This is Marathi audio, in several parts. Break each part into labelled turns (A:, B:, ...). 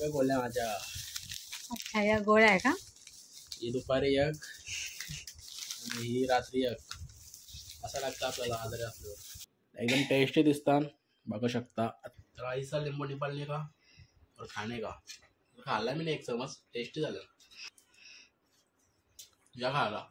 A: बघा गोळ्या माझ्या.
B: अच्छा, या गोळ्या आहे का?
A: ही दुपारी एक आणि ही रात्री एक. असं लागतं आपल्याला आजारी असल्यावर. एकदम टेस्टी दिसतात, बघू शकता. तर आईचा लिंबू निपालने का और खाणे का खाल्ला मी एक चमच, टेस्टी झालं. या खायला.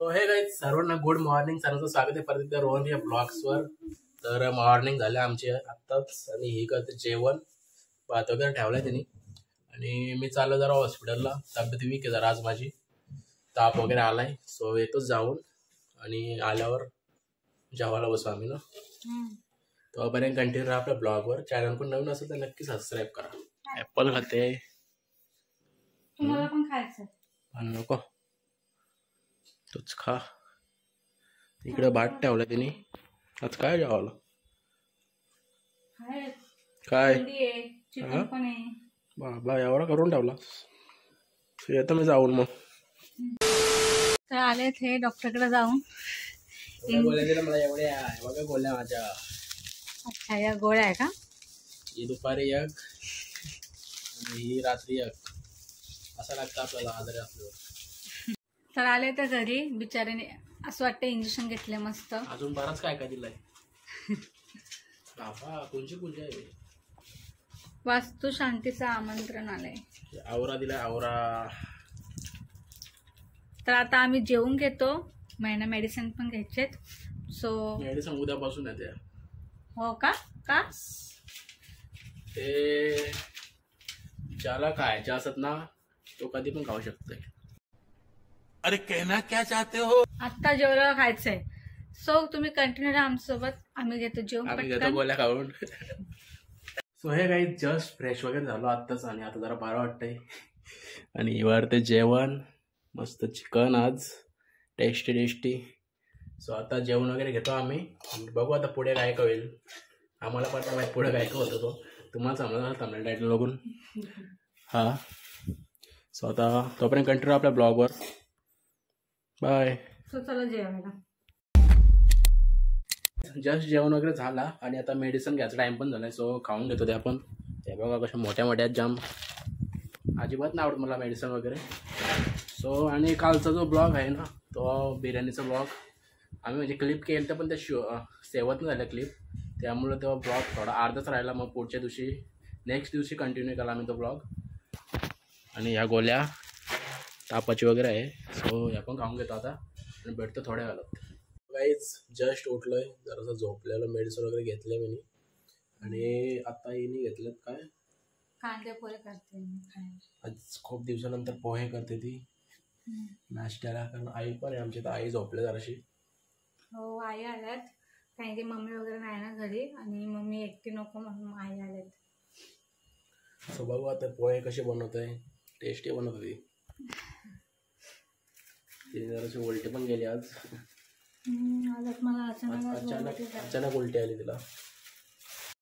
A: तो हे गाईज, सर्वांना गुड मॉर्निंग. सर्वांचं स्वागत आहे परत एकदा रोहन या ब्लॉग्सवर. तर मॉर्निंग झाले आमची आत्ताच आणि ही करते जेवण, भात वगैरे ठेवलाय त्यांनी. आणि मी चाललो जरा हॉस्पिटलला, तब्येत वीक आहे जरा आज माझी, ताप वगैरे आलाय. सो येतोच जाऊन आणि आल्यावर जेवायला बसू आम्ही ना. तोपर्यंत कंटिन्यू राहा आपल्या ब्लॉगवर. चॅनल पण नवीन असेल तर नक्की सबस्क्राईब करा. ऍपल खाते
B: तुम्हाला पण खायचं
A: नको तूच खा. इकडे भात ठेवला त्यांनी. आज काय जेवायला काय
B: चिकन पण आहे
A: बाबा, एवढा करून ठेवला. येतो मी जाऊन मग.
B: तर आले थे डॉक्टरकडे जाऊन.
A: गोळ्या मला एवढ्या बघा गोळ्या माझ्या.
B: अच्छा, या गोळ्या आहे का?
A: ही दुपारी एक आणि ही रात्री एक. असं लागतं आपल्याला आजारी असल्यावर.
B: तर आले तर घरी बिचाऱ्याने असं वाटतं इंजेक्शन घेतले मस्त.
A: अजून बराच काय काय दिलाय बाबा. कोणची पूजा आहे?
B: वास्तू शांतीचं आमंत्रण आलंय.
A: आवरा दिलाय, आवरा.
B: तर आता आम्ही जेवून घेतो. महिना मेडिसिन पण घ्यायचेत. सो
A: मेडिसिन उद्यापासून येते.
B: हो का? का
A: ते ज्याला खायचे असत ना तो कधी पण खाऊ शकतोय. अरे कहना क्या चाहते हो?
B: आत्ता जेवढं खायचंय. सो तुम्ही कंटिन्यू राहा आमच्यासोबत. आम्ही घेतो जेवण.
A: आम्ही घेतो गोळ्या खाऊन. सो हे काही जस्ट फ्रेश वगैरे झालो आत्ताच आणि आता जरा बरं वाटतंय. आणि वर ते जेवण मस्त चिकन आज टेस्टी टेस्टी. सो आता जेवण वगैरे घेतो आम्ही. बघू आता पुढे काय होईल. आम्हाला पण माहिती पुढे काय होतं तो. तुम्हाला समजणार थांबेल टायटल बघून. हा. सो आता तोपर्यंत कंटिन्यू आपल्या ब्लॉगवर. बाय.
B: सो चला जेवायला.
A: जस्ट जेवण वगैरे झाला आणि आता मेडिसिन घ्यायचा टाइम पण झालाय. सो खाऊन घेतो ते आपण. ते बघा कशा मोठ्या मोठ्या जाम. अजिबात नाही आवडत मला मेडिसिन वगैरे. सो आणि कालचा जो ब्लॉग आहे ना तो बिर्याणीचा ब्लॉग आम्ही म्हणजे क्लिप केलं तर पण ते सेवत नाही झालं क्लिप. त्यामुळे तो ब्लॉग थोडा अर्धाच राहिला. मग पुढच्या दिवशी नेक्स्ट दिवशी कंटिन्यू केला आम्ही तो ब्लॉग. आणि या गोळ्या तापाची वगैरे आहे. सो या पण खाऊन घेतो आता आणि भेटतो थोड्या वेळात. गाईज जस्ट उठलोय, जरासं झोपलेलं, मेडिसिन वगैरे घेतले मी. आणि आता येणे घेतलेत काय
B: कांदे पोहे करते.
A: आज खूप दिवसानंतर पोहे करते ती नाश्त्याला. कारण आई पण आहे आमची, तर आई झोपले जराशी.
B: हो, आई आल्यात. कारण की मम्मी वगैरे नाही ना घरी आणि मम्मी एकटी नको म्हणून आई आल्यात.
A: सो बघू आता पोहे कसे बनवतोय. टेस्टी बनवत होती. तिने जराशी उलटी पण गेली आज.
B: मला
A: अचानक उलटी आली तिला.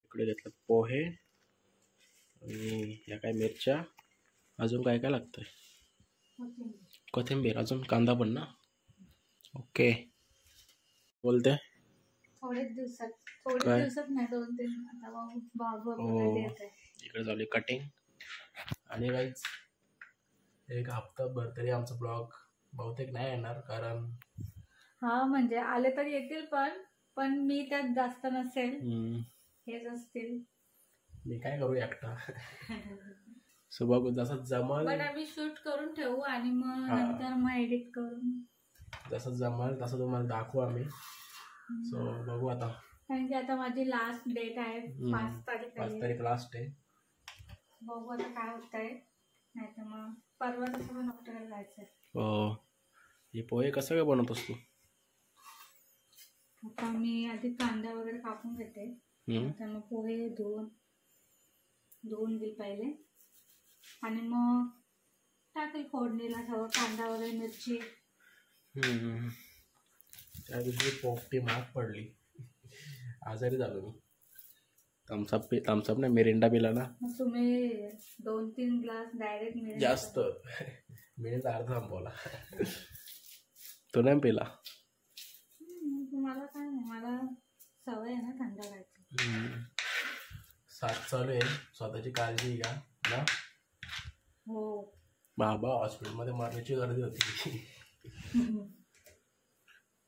A: इकडे घेतलं पोहे आणि या काय मिरच्या. अजून काय काय लागतंय? कोथिंबीर, अजून कांदा पण ना. ओके. बोलते
B: थोड्या दिवसात नाही 2-3 आता बाबू
A: इकडे झाली कटिंग. आणि गाईज एक हप्ताभर तरी आमचा ब्लॉग बहुतेक नाही येणार. कारण
B: हा म्हणजे आले तर येतील पण मी त्यात जास्त नसेल. हेच असतील.
A: मी काय करू एकटा. सो बघू जसं जमल.
B: पण आम्ही शूट करून ठेवू आणि मग नंतर मग एडिट करून
A: जसं जमल तसं तुम्हाला दाखवू आम्ही. सो बघू आता.
B: कारण की आता माझी लास्ट डेट आहे 5 तारीख
A: लास्ट आहे.
B: बघू आता काय होतंय. नाही तर मग परवा तसं पण डॉक्टरला जायचंय.
A: हो. हे पोहे कसं काय बनवतोस तू?
B: आता मी आधी कांदा वगैरे कापून घेते. आता मग पोहे धुवून घेईल पहिले आणि मग टाकेल फोडणीला सगळं कांदा वगैरे मिरची.
A: त्या दिवशी पोपटी महाग पडली, आजारी झालो मी. थम्सअप नाही मिरिंडा पिला ना
B: मग तुम्ही 2-3 ग्लास डायरेक्ट
A: जास्त. मिरिंडा अर्धा संपवला. तो नाही पिला.
B: मला काय नाही, मला सवय आहे ना थंड करायची.
A: साथ चालू आहे, स्वतःची काळजी घ्या ना.
B: हो
A: बाबा हॉस्पिटलमध्ये मरण्याची गर्दी होती.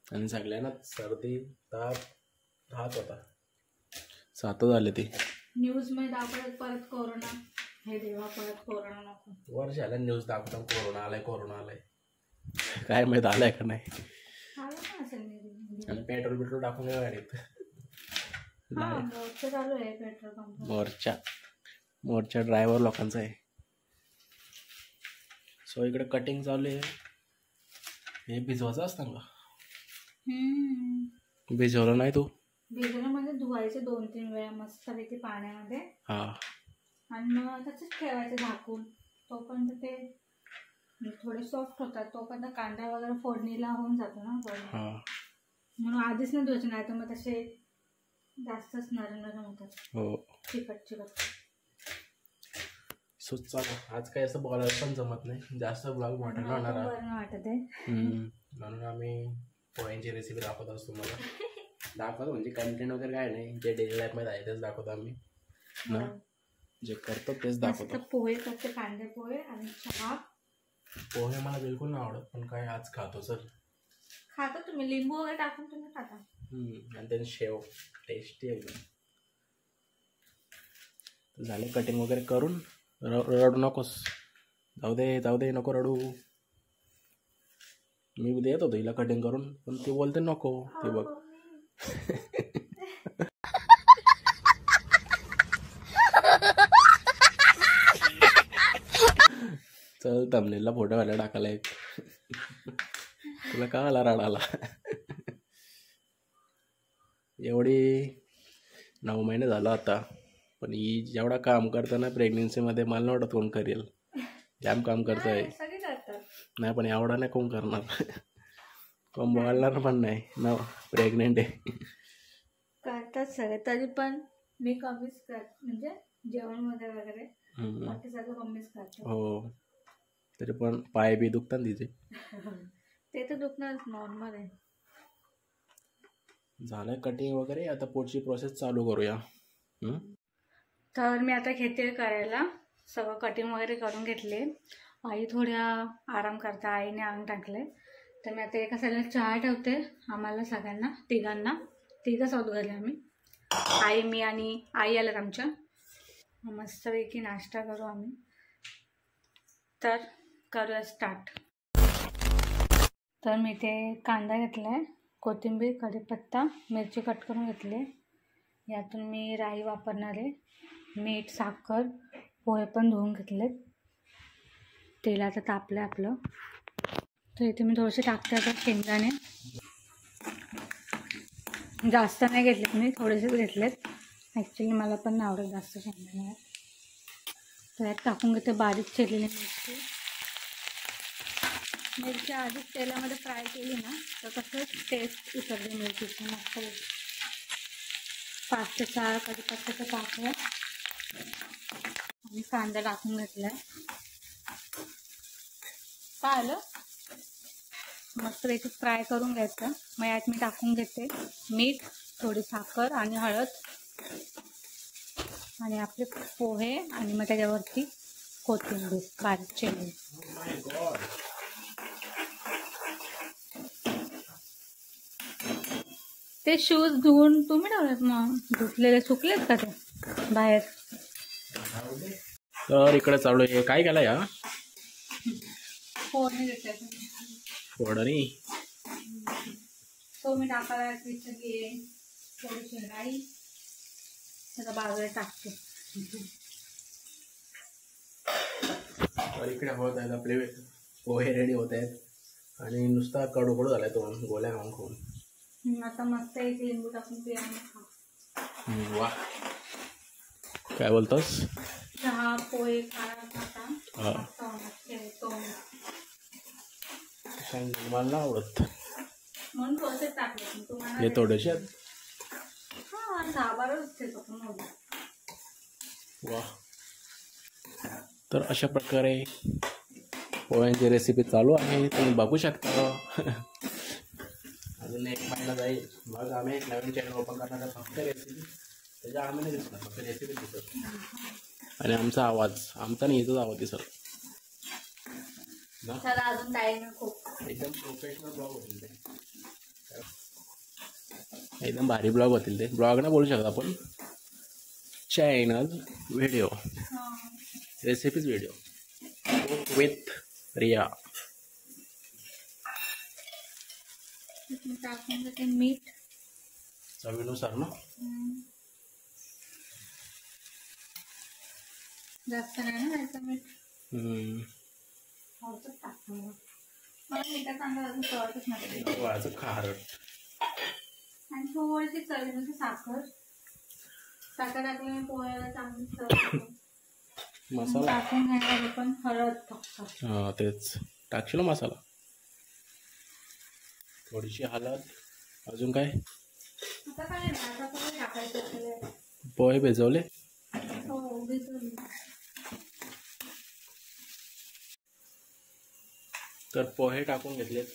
A: आणि सगळ्यांना सर्दी ताप हात होता. 7 झाले ते.
B: न्यूज मध्ये दाखवत परत कोरोना. हे देवा परत कोरोना नको.
A: वर्ष झाल्या न्यूज दाखवतात कोरोना आलाय. काय माहित आलाय का नाही.
B: आलं ना असेल maybe.
A: आणि पेट्रोल टाकून गाडीत.
B: हा मोर्चा चालू आहे पेट्रोल पंप.
A: मोर्चा ड्रायव्हर लोकांचा आहे. सो इकडे कटिंग चालू आहे. हे भिजवायचं असतं का. भिजवलं नाही तू.
B: भिजवलं म्हणजे धुवायचे 2-3 वेळा मस्तपैकी पाण्यामध्ये.
A: हा
B: आणि मग तसंच ठेवायचं झाकून. तोपर्यंत ते थोडे सॉफ्ट होतात. तोपर्यंत कांदा वगैरे फोडणीला होऊन जातो ना.
A: हा
B: म्हणून आधीच नाही धुवायचे, नाही तर मग तसे जास्तच नरम होतात.
A: हो
B: चिकट.
A: सो चालू आज काय असं बोलायला पण जमत नाही. जास्त ब्लॉग मोठा नाही होणार.
B: बरं वाटत आहे.
A: म्हणून आम्ही पोह्यांची रेसिपी दाखवत असतो. मला दाखवतो म्हणजे कंटेंट वगैरे काय नाही, जे डेली लाईफमध्ये आहे तेच दाखवतो आम्ही ना. जे करतो तेच दाखवतो.
B: पोहे करते, कांदे पोहे आणि चहा.
A: पोहे मला बिलकुल नाही आवडत, पण काय आज खातो. सर
B: खाता तुम्ही, लिंबू वगैरे टाकून तुम्ही खाता.
A: आणि त्याने शेव टेस्टी एकदम. झाले कटिंग वगैरे करून. रडू नकोस. जाऊ दे नको रडू. मी देत होतो हिला कटिंग करून, पण ती बोलते नको. ते बघ चल थंबनेलला फोटो घाला टाकायला एक. तुला का आला रडाला. एवढी 9 महिने झालं आता, पण ही जेवढा काम करताना प्रेग्नेन्सीमध्ये मला नाही वाटत कोण करेल. जाम काम करतोय. नाही पण एवढा नाही कोण करणार. कोण बोलणार पण नाही ना. प्रेग्नेंट आहे.
B: करतात सगळे, तरी पण मी कमीच करते. म्हणजे जेवण मध्ये वगैरे बाकी सगळं कमीच करते.
A: हो तरी पण पाय बी दुखतात तिचे.
B: ते तर दुखणार, नॉर्मल आहे.
A: झालंय कटिंग वगैरे. आता पुढची प्रोसेस चालू करूया.
B: तर मी आता घेते करायला. सगळं कटिंग वगैरे करून घेतले. आई थोड्या आराम करता. आईने अंग टाकले. तर मी आता एका साईडला चहा ठेवते. आम्हाला सगळ्यांना तिघंच आहोत घरी आम्ही. आई, मी आणि आई आल्यात आमच्या. मस्तपैकी नाश्ता करू आम्ही. तर करूया स्टार्ट. तर मी ते कांदा घेतला आहे, कोथिंबीर, कढीपत्ता, मिरची कट करून घेतली. यातून मी राई वापरणार आहे. मीठ, साखर, पोहे पण धुवून घेतलेत. तेल आता तापलं आपलं. तर इथे मी थोडेसे टाकते आता शेंगदाणे. जास्त नाही घेतलेत मी, थोडेसेच घेतलेत. ॲक्च्युली मला पण नाही आवडत जास्त शेंगदाणे. तर यात टाकून घेते बारीक चिरलेली मिरची आधीच तेलामध्ये फ्राय केली ना, तर कसं टेस्ट उतरली मिरचीची मस्त. 5 ते 6 कढीपत्त्याचं टाकलं आणि कांदा टाकून घेतलाय. काय आलं मस्त पैकी फ्राय करून घ्यायचं. मग यात मी टाकून घेते मीठ, थोडी साखर आणि हळद आणि आपले पोहे आणि मग त्याच्यावरती कोथिंबीर बारीक चिरली. ते शूज धुवून तुम्ही ठेवलेत मग, धुतलेले सुकलेत का ते बाहेर.
A: तर इकडे चालू आहे. काय केलं या
B: फोडणी देते.
A: फोडणी
B: तो मी टाकायला विचारली थोडीशी राई त्याला बाजूला टाकते.
A: तर इकडे होत आहेत आपले पोहे रेडी होत आहेत आणि नुसता कडू झालाय तो गोळ्या खाऊन.
B: आता मस्त एक लिंबू टाकून पिया.
A: वा काय बोलतोस.
B: चहा पोहे खाता
A: मला आवडत
B: म्हणून थोडेसे टाकले तुम्हाला.
A: हे थोडेसे
B: हा 10-12 होते.
A: तर अशा प्रकारे पोह्यांची रेसिपी चालू आहे, तुम्ही बघू शकता. अजून 1 महिना जाईल मग आम्ही एक नवीन चॅनल ओपन करणार आहे, फक्त रेसिपी. त्याच्या आम्ही नाही दिसणार, फक्त रेसिपी दिसत. आणि आमचा आवाज, आमचा नाही इथंच आवाज दिसत ना.
B: अजून टाईम खूप.
A: एकदम प्रोफेशनल ब्लॉग होतील ते, एकदम भारी ब्लॉग होतील ते. ब्लॉग नाही बोलू शकत आपण, channel video, recipes video with Riya.
B: टाकून देते मीठ
A: चवीनुसार ना,
B: जास्त नाही ना जायचं मीठ. टाकतो मला मीठा चांगला अजून कळतच नाही.
A: खारट
B: आणि थोडीशी चवीनुसार साखर टाकल्याने पोह्याला चांगली चव.
A: मसाला
B: टाकून घ्यायला पण हळद फक्त.
A: हां तेच टाकशील मसाला, थोडीशी हळद. अजून काय?
B: आता काय नाही, आता पोहे टाकायचे.
A: पोहे भिजवले?
B: हो भिजवले.
A: तर पोहे टाकून घेतलेत,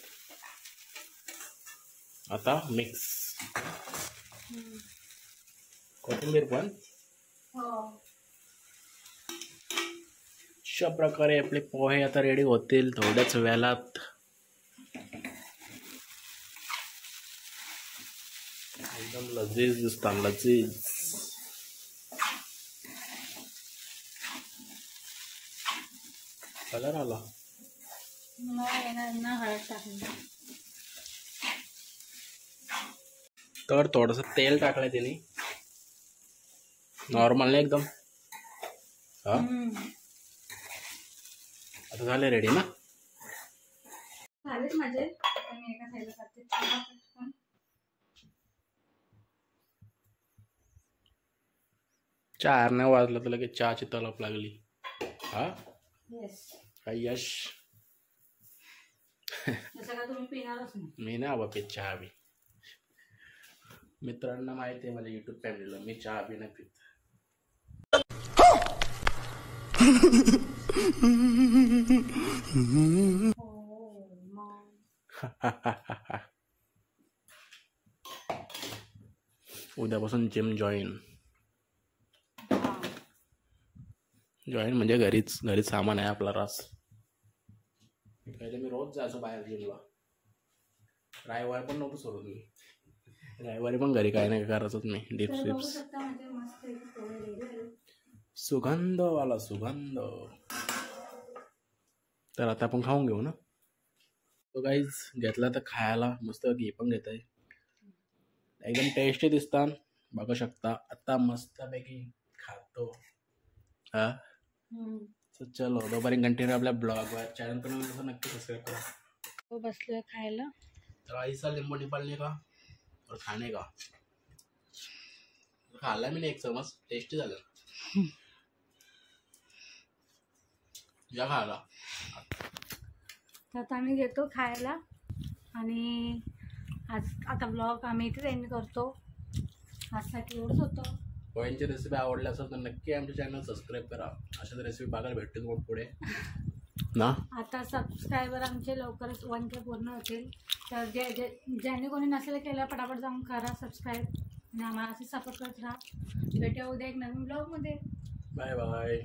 A: आता मिक्स. कोथिंबीर पण. अशा प्रकारे आपले पोहे आता रेडी होतील थोड्याच वेळात. एकदम लजीज दिसतात, लजीज. कलर आला
B: हळद टाकली.
A: तर थोडस तेल टाकलंय त्याने, नॉर्मल नाही एकदम. हा आता झाले रेडी ना.
B: झालेच माझे. मी एका साईडला करते चहा.
A: चार नाही वाजलं तर लगेच चहाची तलप लागली. हा काय यश?
B: तुम्ही पिणारच नाही.
A: मी नाही बाबा पित चहा बी. मित्रांना माहिती आहे माझ्या युट्यूब फॅमिलीला, मी चहा बी नाही पित. उद्यापासून जिम जॉईन म्हणजे घरीच सामान आहे आपला रास. पहिले मी रोज जायचो बाहेर जिमला, रविवार पण नव्हतं सोडत मी. रविवारी पण घरी काय नाही करायचो मी. डिप्स डिप्स सुगंध वाला सुगंध. तर आता आपण खाऊन घेऊ ना. तो गाईज घेतला तर खायला मस्त घी पण घेत आहे, एकदम टेस्टी दिसतात, बघू शकता. आता मस्तपैकी खातो. हा चलो दोबारी कंटिन्यू आपल्या ब्लॉगवर. चॅनल पण नक्की सबस्क्राइब करा.
B: बसलोय खायला.
A: तर ऐसा लिंबू निकालने का और खाने का. खाल्ला मी एक चमच, टेस्टी झालं. या खायला.
B: तर आता आम्ही घेतो खायला आणि आज आता ब्लॉग आम्ही इथेच एंड करतो. आजसाठी एवढंच होतं.
A: पोह्यांची रेसिपी आवडली असेल तर नक्की आमच्या चॅनल सबस्क्राईब करा. अशाच रेसिपी बघायला भेटतील मग पुढे ना. आता सबस्क्रायबर आमचे लवकरच 1K पूर्ण होतील. तर ज्यांनी कोणी नसेल केलं पटापट जाऊन करा सबस्क्राईब आणि आम्हाला असे सपोर्ट करत राहा. भेटूया उद्या एक नवीन ब्लॉगमध्ये. Bye bye.